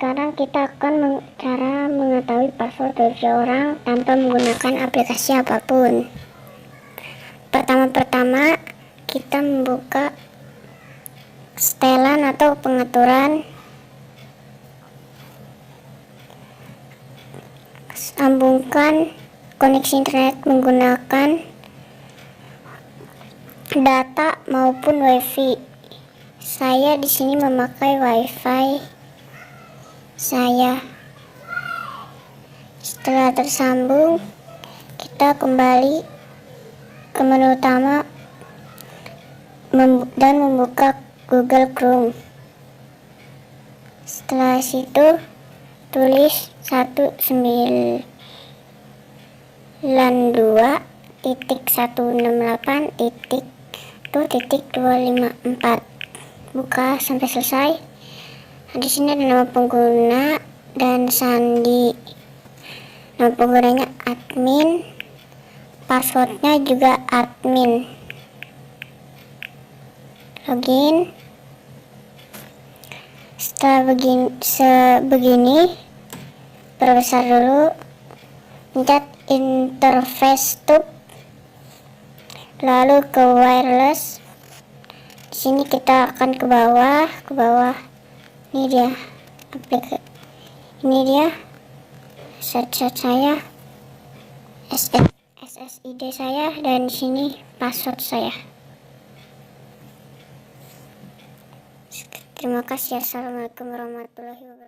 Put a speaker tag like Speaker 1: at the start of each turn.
Speaker 1: Sekarang kita akan cara mengetahui password wifi orang tanpa menggunakan aplikasi apapun. Pertama-tama kita membuka setelan atau pengaturan, sambungkan koneksi internet menggunakan data maupun wifi. Saya di sini memakai wifi saya. Setelah tersambung, kita kembali ke menu utama dan membuka Google Chrome. Setelah situ tulis 192.168.254. Buka sampai selesai. Di sini ada nama pengguna dan sandi. Nama penggunanya admin, passwordnya juga admin. Login. Setelah begini, perbesar dulu, pencet interface tube, lalu ke wireless. Di sini kita akan ke bawah. Ini dia set saya, SSID saya, dan di sini password saya. Terima kasih. Assalamualaikum warahmatullahi wabarakatuh.